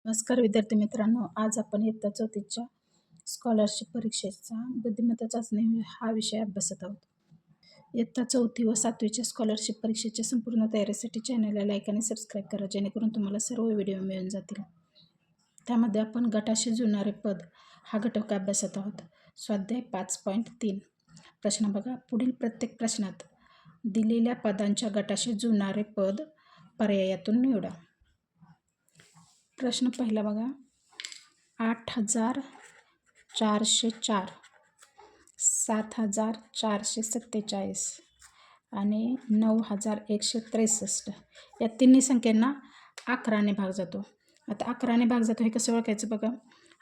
नमस्कार विद्यार्थी मित्रांनो, आज आपण इयत्ता 4थीच्या स्कॉलरशिप परीक्षेचा बुद्धिमत्ता चाचणी हा विषय अभ्यासत आहोत. इयत्ता 4थी व 7वीच्या स्कॉलरशिप परीक्षेच्या संपूर्ण तयारीसाठी चॅनलला लाईक आणि सबस्क्राईब करा, जेणेकरून तुम्हाला सर्व व्हिडिओ मिळून जातील. त्यामध्ये आपण गटाशी जुळणारे पद हा घटक अभ्यासत आहोत. स्वाध्याय 5.3 प्रश्न बघा. पुढील प्रत्येक प्रश्नात दिलेल्या पदांच्या गटाशी जुळणारे पद पर्यायातून निवडा. प्रश्न पहिला बघा. 8,404, 7,447 आणि 9,163 या तिन्ही संख्यांना 11ने भाग जातो. आता 11ने भाग जातो हे कसं ओळखायचं बघा.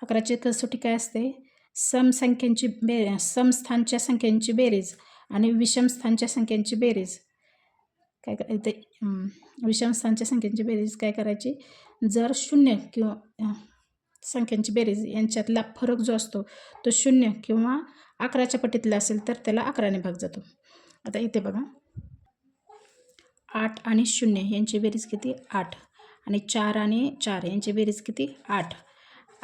11ची कसोटी काय असते? समस्थानच्या संख्यांची बेरीज आणि विषमस्थानच्या संख्यांची बेरीज. काय इथे विषमस्थानच्या संख्यांची बेरीज काय करायची? जर 0 किंवा संख्यांची बेरीज यांच्यातला फरक जो असतो तो 0 किंवा 11च्या पटीतला असेल तर त्याला 11ने भाग जातो. आता इथे बघा, 8 आणि 0 यांची बेरीज किती? 8. आणि 4 आणि 4 यांची बेरीज किती? 8.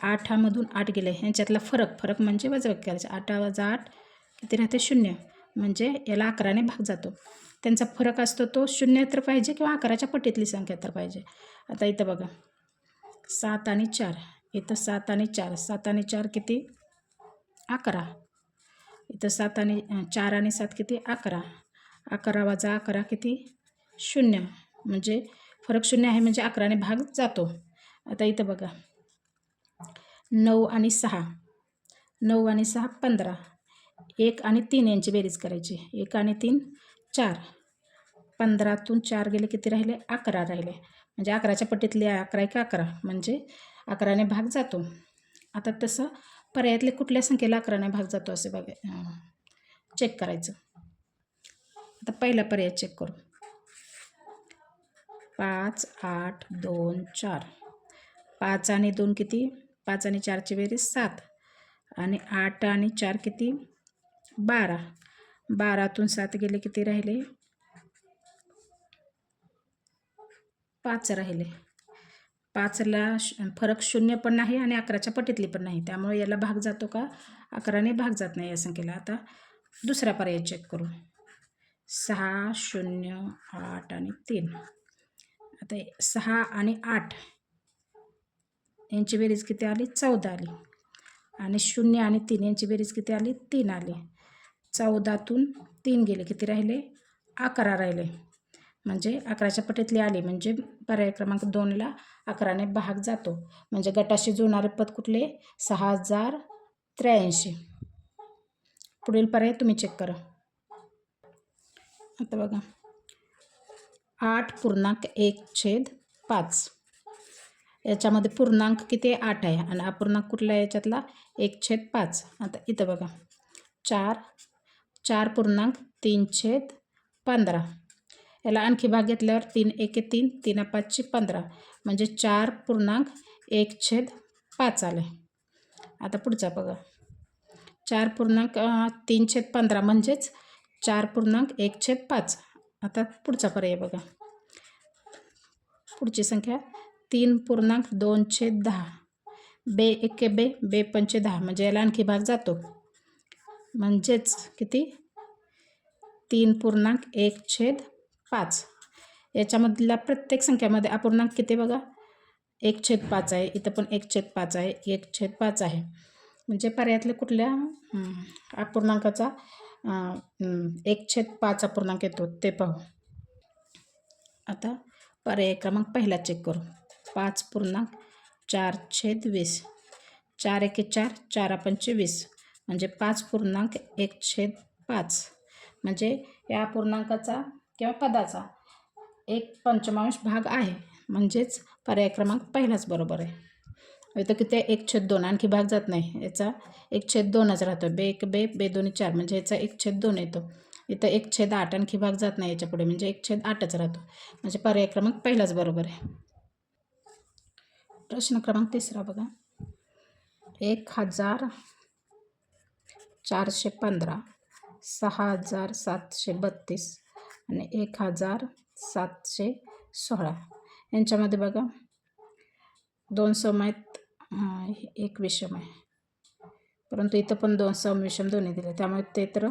8 मधून 8 गेले, यांच्यातला फरक म्हणजे वजाबाकी करायचं. 8 वजा 8 किती राहते? 0. म्हणजे याला 11ने भाग जातो. त्यांचा फरक असतो तो 0 तर पाहिजे किंवा 11च्या पटीतली संख्या तर पाहिजे. आता इथं बघा, 7 आणि 4, इथं 7 आणि 4, 7 आणि 4 किती? 11. इथं 7 आणि 4 आणि 7 किती? 11. 11 वजा 11 किती? 0. म्हणजे फरक 0 आहे म्हणजे 11ने भाग जातो. आता इथं बघा, 9 आणि 6, 9 आणि 6 15. 1 आणि 3 यांची बेरीज करायची. 1 आणि 3 4. 15तून 4 गेले किती राहिले? 11 राहिले. म्हणजे 11च्या पटीतले 11 की 11 म्हणजे 11ने भाग जातो. आता तसं पर्यायातले कुठल्या संख्येला 11ने भाग जातो असे बघा, चेक करायचं. आता पहिला पर्याय चेक करू. 5, 8, 2, 4. 5 आणि 2 किती? 5 आणि 4ची बेरीज 7. आणि 8 आणि 4 किती? 12. 12तून 7 गेले किती राहिले? 5 राहिले. 5ला फरक 0 पण नाही आणि 11च्या पटीतली पण नाही, त्यामुळे याला भाग जातो का? 11ने भाग जात नाही या संख्येला. आता दुसरा पर्याय चेक करू. 6, 0, 8 आणि 3. आता 6 आणि 8 यांची बेरीज किती आली? 14 आली. आणि 0 आणि 3 यांची बेरीज किती आली? 3 आली. 14तून 3 गेले किती राहिले? 11 राहिले. म्हणजे 11च्या पटीतली आली म्हणजे पर्याय क्रमांक 2ला 11ने भाग जातो. म्हणजे गटाशी जुळणारे पद कुठले? 6,083. पुढील पर्याय तुम्ही चेक करा. आता बघा, 8.1/5. याच्यामध्ये पूर्णांक किती? 8 आहे आणि अपूर्णांक कुठला आहे याच्यातला? 1/5. आता इथं बघा, 4.3/15. याला आणखी भाग घेतल्यावर 3 1 3, 3 5 15 म्हणजे 4.1/5 आले. आता पुढचा बघा, 4.3/15 म्हणजेच 4.1/5. आता पुढचा पर्याय बघा, पुढची संख्या 3.2/10. बे 1 बे, बे 5 10 म्हणजे याला आणखी भाग जातो. म्हणजेच किती? 3.1/5. याच्यामधला प्रत्येक संख्यामध्ये अपूर्णांक किती बघा? 1/5 आहे. इथं पण 1/5 आहे, 1/5 आहे. म्हणजे पर्यायातल्या कुठल्या अपूर्णांकाचा 1/5 अपूर्णांक येतो ते पाहू. आता पर्याय क्रमांक पहिला चेक करू. 5.4/20. 4 1 4, 4 5 20 म्हणजे 5.1/5. म्हणजे या अपूर्णांकाचा किंवा पदाचा 1/5 भाग आहे. म्हणजेच पर्याय क्रमांक पहिलाच बरोबर आहे. इथं किती? 1/2. आणखी भाग जात नाही. याचा 1/2च राहतो. बे 1 बे, बे 2 4 म्हणजे याचा 1/2 येतो. इथं 1/8 आणखी भाग जात नाही याच्या पुढे म्हणजे 1/8च राहतो. म्हणजे पर्याय क्रमांक पहिलाच बरोबर आहे. प्रश्न क्रमांक 3 बघा. 1,415, 6,732 आणि 1,716 यांच्यामध्ये बघा, 2 सम आहेत, एक विषम आहे, परंतु इथं पण 2 सम विषम दोन्ही दिले, त्यामुळे ते तर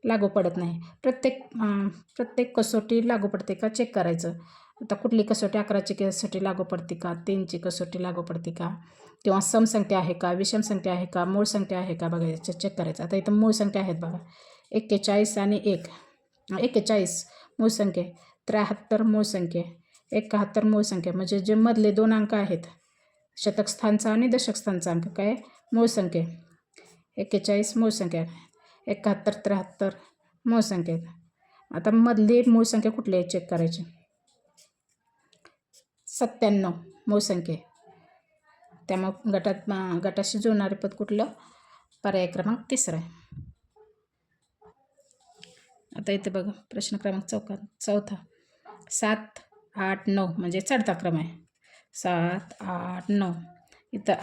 लागू पडत नाही. प्रत्येक कसोटी लागू पडते का चेक करायचं. आता कुठली कसोटी 11ची कसोटी लागू पडते का, 3ची कसोटी लागू पडते का, किंवा सम संख्या आहे का, विषम संख्या आहे का, मूळ संख्या आहे का बघायचं, चेक करायचं. आता इथं मूळ संख्या आहेत बघा, 41 आणि 41 मूळ संख्या, 73 मूळ संख्या, 71 मूळ संख्या, म्हणजे जे मधले 2 अंक आहेत, शतक स्थानचा आणि दशक स्थानचा अंक काय मूळ संख्या, 41 मूळ संख्या, 71 73 मूळ संख्या. आता मधली मूळ संख्या कुठली आहे चेक करायची. 97 मूळ संख्या, त्यामुळे गटाशी जुळणारे पद कुठलं, पर्याय क्रमांक 3 आहे. आता इथे बघा प्रश्न क्रमांक 4 7 8 9 म्हणजे चढता क्रम आहे. 7 8 9 इथं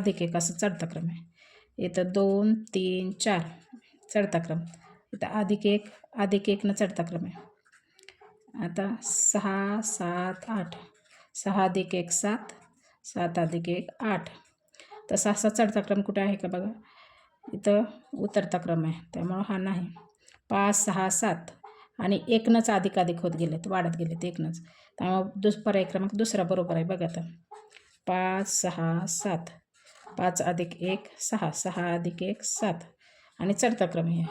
+1 असं चढता क्रम आहे. इथं 2 3 4 चढता क्रम, इथं +1 चढता क्रम आहे. आता 6 7 8 6 + 1 7 7 + 1 8, तसा असा चढता क्रम कुठे आहे का बघा, इथं उतरता क्रम आहे, त्यामुळं हा नाही. 5 6 7 आणि 1नच अधिक होत गेलेत, वाढत गेलेत 1नच, त्यामुळे पर्याय क्रमांक 2 बरोबर आहे. बघा आता 5 6 7 5 + 1 6 6 + 1 7 आणि चढता क्रम आहे,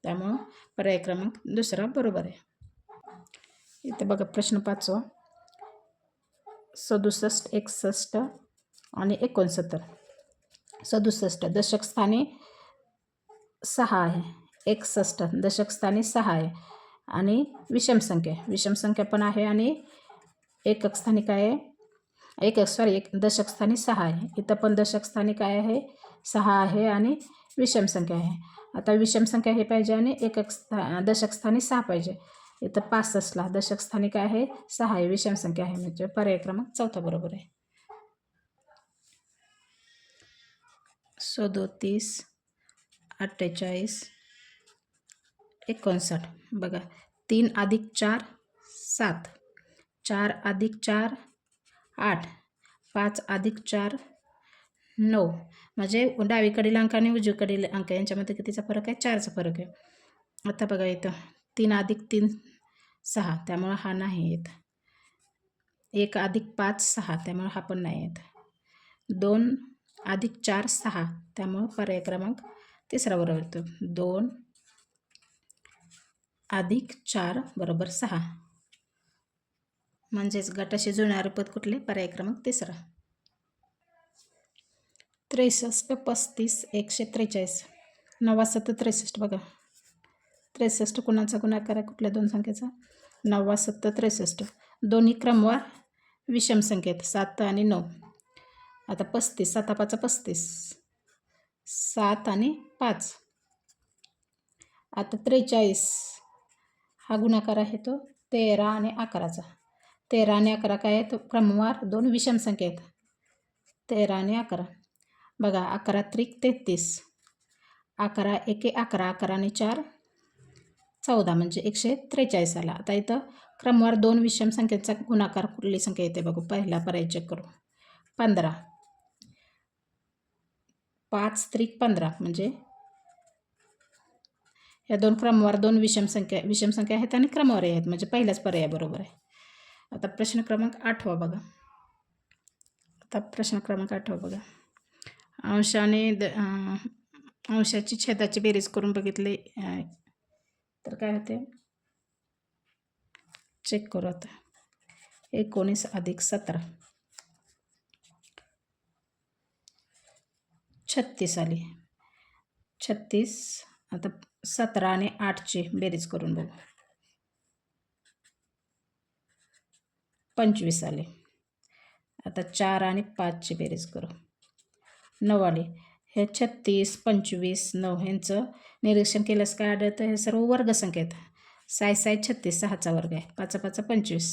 त्यामुळं पर्याय क्रमांक 2 बरोबर आहे. इथं बघा प्रश्न 5 67 61 आणि 69. 67 दशक स्थानी 6 आहे, 61 दशक स्थानी 6 आहे आणि विषम संख्या पण आहे, आणि एकक स्थानी काय आहे, एक दशक स्थानी 6 आहे. इथं पण दशक स्थानी काय आहे, 6 आहे आणि विषम संख्या आहे. आता विषम संख्या हे पाहिजे आणि दशक स्थानी 6 पाहिजे. इथं 65ला दशक स्थानी काय आहे, 6 आहे, विषम संख्या आहे, म्हणजे पर्याय क्रमांक 4 बरोबर आहे. 37 48 59 बघा, 3 + 4 7 4 + 4 8 5 + 4 9, म्हणजे डावीकडील अंक आणि उजवीकडील अंक यांच्यामध्ये कितीचा फरक आहे, 4चा फरक आहे. आता बघा इथं 3 + 3 6, त्यामुळं हा नाही येत. 1 + 5 6, त्यामुळं हा पण नाही येत. 2 + 4 6, त्यामुळं पर्याय क्रमांक 3 बरोबर येतो. 2 + 4 = 6, म्हणजेच गटाशी जुळणारे पद कुठले, पर्याय क्रमांक 3. 63 35 143 9 7 63 बघा, 63 कुणाचा गुणाकार आहे, कुठल्या 2 संख्येचा, 9 7 63, दोन्ही क्रमवार विषम संख्येत 7 आणि 9. आता 35 7 5 35, 7 आणि 5. आता 43 हा गुणाकार आहे तो 13 आणि 11चा. 13 आणि 11 काय आहे, तो क्रमवार 2 विषम संख्या आहेत, 13 आणि 11. बघा 11 त्रिक 33, 11 एके 11, 11 आणि 4 14, म्हणजे 143 आला. आता इथं क्रमवार 2 विषम संख्येचा गुणाकार कुठली संख्या येते बघू, पहिला पर्याय चेक करू. 15 5 त्रिक 15, म्हणजे या 2 क्रमवार 2 विषम संख्या आहेत आणि क्रमवारी आहेत, म्हणजे पहिलाच पर्याय बरोबर आहे. आता प्रश्न क्रमांक 8 बघा. बघा, अंशाची छेदाची बेरीज करून बघितले तर काय होते, चेक करू आता. 19 + 17 36 आली. 36, आता 17 आणि 8ची बेरीज करून बघू, 25 आले. आता 4 आणि 5ची बेरीज करू, 9 आली. हे 36 25 9 ह्यांचं निरीक्षण केल्यास काय आढळतं, हे सर्व वर्गसंख्या आहेत. 6 6 36, 6चा वर्ग आहे, 5 5 25,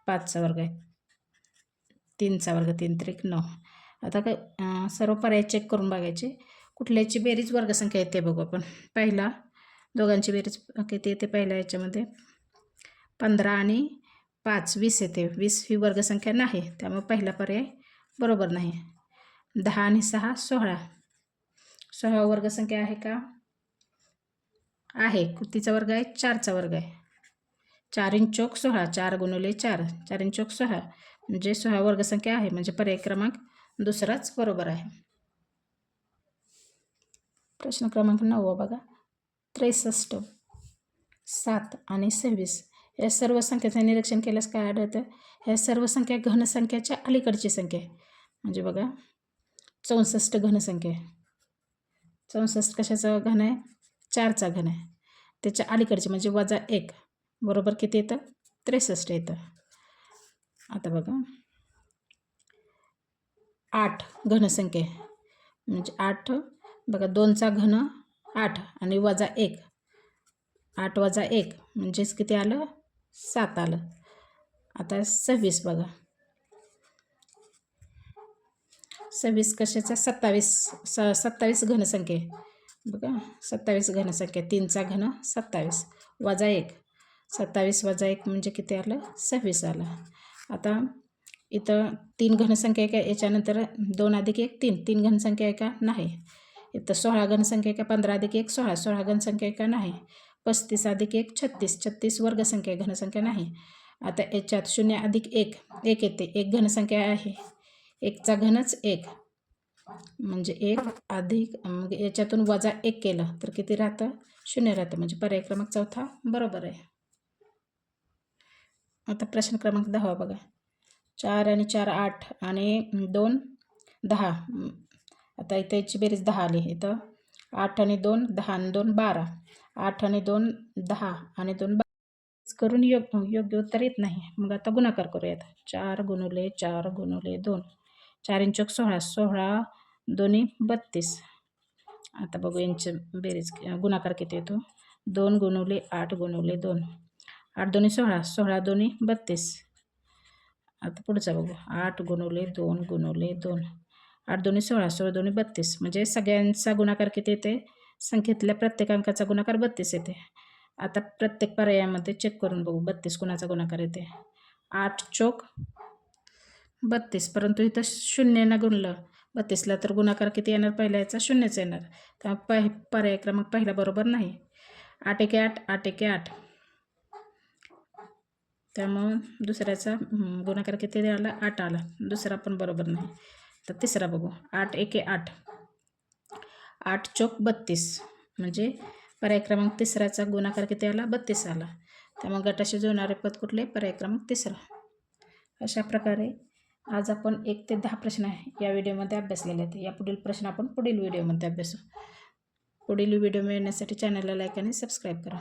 5चा वर्ग आहे, 3चा वर्ग 3 त्रिक 9. आता काय सर्व पर्याय चेक करून बघायचे, कुठल्याची बेरीज वर्गसंख्या येते बघू आपण. पहिला दोघांची बेरीज किती येते, पहिल्या याच्यामध्ये 15 आणि 5 20 येते. 20 ही वर्गसंख्या नाही, त्यामुळे पहिला पर्याय बरोबर नाही. 10 आणि 6 16. 16 वर्गसंख्या आहे का? आहे. कितीचा वर्ग आहे? 4चा वर्ग आहे. 4 × 16 4 × 4 4 × 6 म्हणजे 16 वर्गसंख्या आहे, म्हणजे पर्याय क्रमांक दुसराच बरोबर आहे. प्रश्न क्रमांक 9 बघा. 63 7 आणि 26 या सर्व संख्येचं निरीक्षण केल्यास काय आढळतं? ह्या सर्व संख्या घनसंख्याच्या अलीकडची संख्या आहे. म्हणजे बघा 64 घनसंख्या आहे. 64 कशाचा घन आहे? 4चा घन आहे. त्याच्या अलीकडचे म्हणजे -1 बरोबर किती येतं? 63 येतं. आता बघा 8 घनसंख्या आहे. म्हणजे 8 बघा 2चा घन 8 आणि -1 8 - 1 म्हणजेच किती आलं? 7 आलं. आता 26 बघा. 26 कशाचा? 27 घनसंख्या आहे. बघा 27 घनसंख्या. 3चा घन 27 -1 27 - 1 म्हणजे किती आलं? 26 आलं. आता इथं 3 घनसंख्या आहे का? याच्यानंतर 2 + 1 3 3 घनसंख्या आहे का? नाही. इथं 16 घनसंख्या आहे का? 15 + 1 16 16 घनसंख्या आहे का? नाही. 35 + 1 36 36 वर्गसंख्या आहे, घनसंख्या नाही. आता याच्यात 0 + 1 1 येते. 1 घनसंख्या आहे. 1चा घनच 1 म्हणजे 1 अधिक मग याच्यातून -1 केलं तर किती राहतं? 0 राहतं. म्हणजे पर्याय क्रमांक चौथा बरोबर आहे. आता प्रश्न क्रमांक 10 बघा. 4 आणि 4 8 आणि 2 10. आता इथं याची बेरीज 10 आली. इथं 8 आणि 2 10 आणि 2 12. 8 आणि 2 10 आणि 2 12 करून योग्य उत्तर येत नाही. मग आता गुणाकार करूयात. 4 × 4 × 2 4 × 16 16 2 32. आता बघू यांची बेरीज गुणाकार किती येतो? 2 × 8 × 2 8 2 16 16 2 32. आता पुढचा बघू. 8 × 2 × 2 8 2 16 16 2 32. म्हणजे सगळ्यांचा गुणाकार किती येते? संख्येतल्या प्रत्येक अंकाचा गुणाकार 32 येते. आता प्रत्येक पर्यायामध्ये चेक करून बघू 32 कुणाचा गुणाकार येते. 8 चोक 32, परंतु इथं 0 गुणलं 32ला तर गुणाकार किती येणार? पहिल्या याचा 0च येणार. त्यामुळे पर्याय क्रमांक पहिला बरोबर नाही. 8 × 8 8 × 8. त्यामुळं दुसऱ्याचा गुणाकार किती आला? 8 आला. दुसरा पण बरोबर नाही. तर तिसरा बघू. 8 1 8 8 चोक 32 म्हणजे पर्याय क्रमांक तिसऱ्याचा गुणाकार किती आला? 32 आला. त्यामुळे गटाशी जुळणारे पद कुठले? पर्याय क्रमांक तिसरा. अशा प्रकारे आज आपण 1 ते 10 प्रश्न या व्हिडिओमध्ये अभ्यासलेले आहेत. यापुढील प्रश्न आपण पुढील व्हिडिओमध्ये अभ्यासू. पुढील व्हिडिओ मिळण्यासाठी चॅनलला लाईक आणि सबस्क्राईब करा.